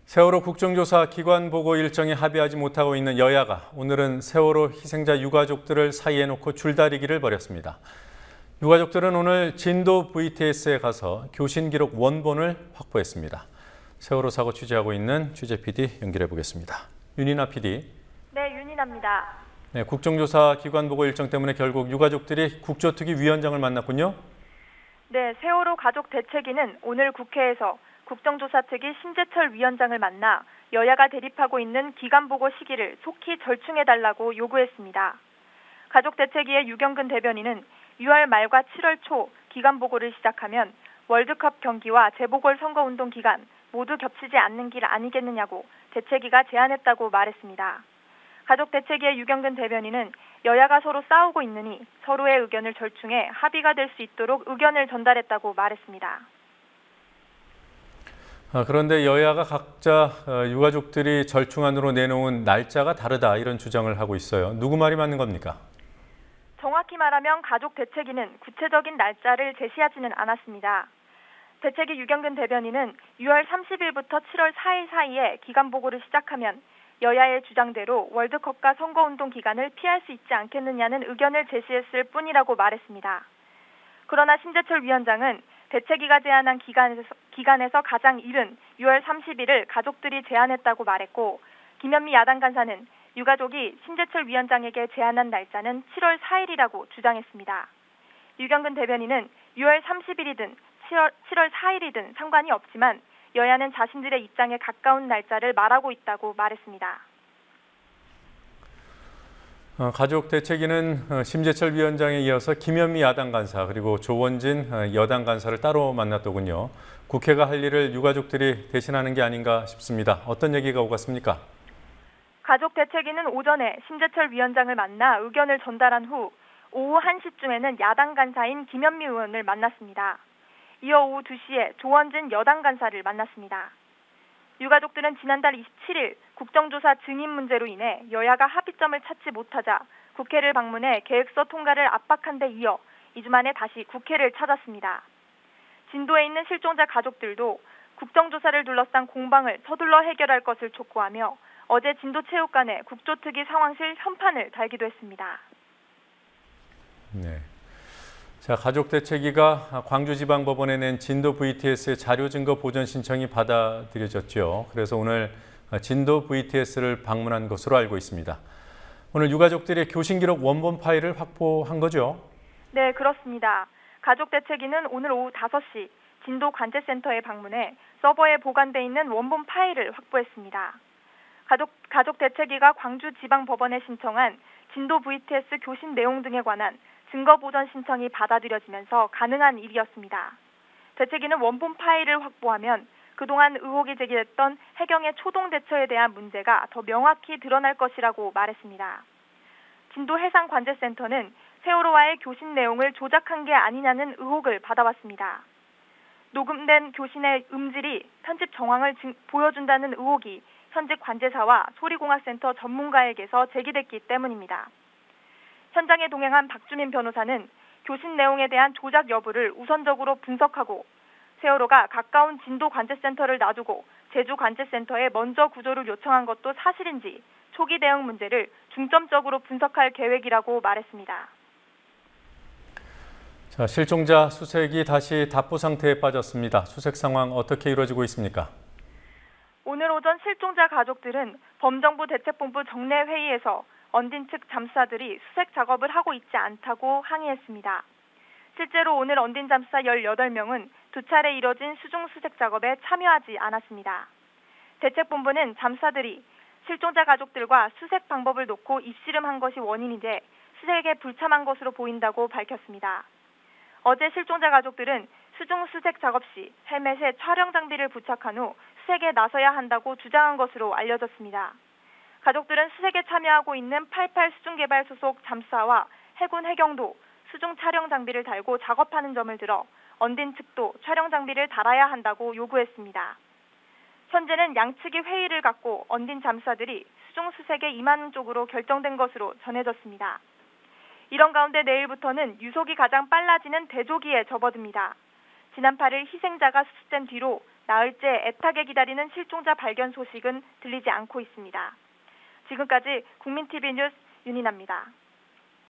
세월호 국정조사 기관 보고 일정에 합의하지 못하고 있는 여야가 오늘은 세월호 희생자 유가족들을 사이에 놓고 줄다리기를 벌였습니다. 유가족들은 오늘 진도 VTS에 가서 교신 기록 원본을 확보했습니다. 세월호 사고 취재하고 있는 취재 PD 연결해 보겠습니다. 윤이나 PD. 네, 윤이나입니다. 네, 국정조사 기관 보고 일정 때문에 결국 유가족들이 국조특위 위원장을 만났군요. 네, 세월호 가족 대책위는 오늘 국회에서 국정조사특위 심재철 위원장을 만나 여야가 대립하고 있는 기간 보고 시기를 속히 절충해달라고 요구했습니다. 가족대책위의 유경근 대변인은 6월 말과 7월 초 기간 보고를 시작하면 월드컵 경기와 재보궐선거운동 기간 모두 겹치지 않는 길 아니겠느냐고 대책위가 제안했다고 말했습니다. 가족대책위의 유경근 대변인은 여야가 서로 싸우고 있느니 서로의 의견을 절충해 합의가 될 수 있도록 의견을 전달했다고 말했습니다. 그런데 여야가 각자 유가족들이 절충안으로 내놓은 날짜가 다르다 이런 주장을 하고 있어요. 누구 말이 맞는 겁니까? 정확히 말하면 가족대책위는 구체적인 날짜를 제시하지는 않았습니다. 대책위 유경근 대변인은 6월 30일부터 7월 4일 사이에 기간 보고를 시작하면 여야의 주장대로 월드컵과 선거운동 기간을 피할 수 있지 않겠느냐는 의견을 제시했을 뿐이라고 말했습니다. 그러나 심재철 위원장은 대책위가 제안한 기간에서 가장 이른 6월 30일을 가족들이 제안했다고 말했고, 김현미 야당 간사는 유가족이 심재철 위원장에게 제안한 날짜는 7월 4일이라고 주장했습니다. 유경근 대변인은 6월 30일이든 7월 4일이든 상관이 없지만 여야는 자신들의 입장에 가까운 날짜를 말하고 있다고 말했습니다. 가족대책위는 심재철 위원장에 이어서 김현미 야당 간사 그리고 조원진 여당 간사를 따로 만났더군요. 국회가 할 일을 유가족들이 대신하는 게 아닌가 싶습니다. 어떤 얘기가 오갔습니까? 가족대책위는 오전에 심재철 위원장을 만나 의견을 전달한 후 오후 1시쯤에는 야당 간사인 김현미 의원을 만났습니다. 이어 오후 2시에 조원진 여당 간사를 만났습니다. 유가족들은 지난달 27일 국정조사 증인 문제로 인해 여야가 합의점을 찾지 못하자 국회를 방문해 계획서 통과를 압박한 데 이어 2주 만에 다시 국회를 찾았습니다. 진도에 있는 실종자 가족들도 국정조사를 둘러싼 공방을 서둘러 해결할 것을 촉구하며 어제 진도체육관에 국조특위 상황실 현판을 달기도 했습니다. 네. 자, 가족대책위가 광주지방법원에 낸 진도 VTS의 자료 증거 보전 신청이 받아들여졌죠. 그래서 오늘 진도 VTS를 방문한 것으로 알고 있습니다. 오늘 유가족들의 교신 기록 원본 파일을 확보한 거죠? 네, 그렇습니다. 가족대책위는 오늘 오후 5시 진도 관제센터에 방문해 서버에 보관돼 있는 원본 파일을 확보했습니다. 가족대책위가 광주지방법원에 신청한 진도 VTS 교신 내용 등에 관한 증거 보전 신청이 받아들여지면서 가능한 일이었습니다. 대책위는 원본 파일을 확보하면 그동안 의혹이 제기됐던 해경의 초동 대처에 대한 문제가 더 명확히 드러날 것이라고 말했습니다. 진도 해상관제센터는 세월호와의 교신 내용을 조작한 게 아니냐는 의혹을 받아왔습니다. 녹음된 교신의 음질이 편집 정황을 보여준다는 의혹이 현직 관제사와 소리공학센터 전문가에게서 제기됐기 때문입니다. 현장에 동행한 박주민 변호사는 교신 내용에 대한 조작 여부를 우선적으로 분석하고 세월호가 가까운 진도 관제센터를 놔두고 제주 관제센터에 먼저 구조를 요청한 것도 사실인지 초기 대응 문제를 중점적으로 분석할 계획이라고 말했습니다. 자, 실종자 수색이 다시 답보 상태에 빠졌습니다. 수색 상황 어떻게 이루어지고 있습니까? 오늘 오전 실종자 가족들은 범정부 대책본부 정례 회의에서 언딘 측 잠수사들이 수색 작업을 하고 있지 않다고 항의했습니다. 실제로 오늘 언딘 잠수사 18명은 두 차례 이뤄진 수중 수색 작업에 참여하지 않았습니다. 대책본부는 잠수사들이 실종자 가족들과 수색 방법을 놓고 입씨름한 것이 원인인데 수색에 불참한 것으로 보인다고 밝혔습니다. 어제 실종자 가족들은 수중 수색 작업 시 헬멧에 촬영 장비를 부착한 후 수색에 나서야 한다고 주장한 것으로 알려졌습니다. 가족들은 수색에 참여하고 있는 88 수중개발 소속 잠수사와 해군 해경도 수중 촬영 장비를 달고 작업하는 점을 들어 언딘 측도 촬영 장비를 달아야 한다고 요구했습니다. 현재는 양측이 회의를 갖고 언딘 잠수사들이 수중 수색에 임하는 쪽으로 결정된 것으로 전해졌습니다. 이런 가운데 내일부터는 유속이 가장 빨라지는 대조기에 접어듭니다. 지난 8일 희생자가 수습된 뒤로 나흘째 애타게 기다리는 실종자 발견 소식은 들리지 않고 있습니다. 지금까지 국민TV 뉴스 윤인아입니다.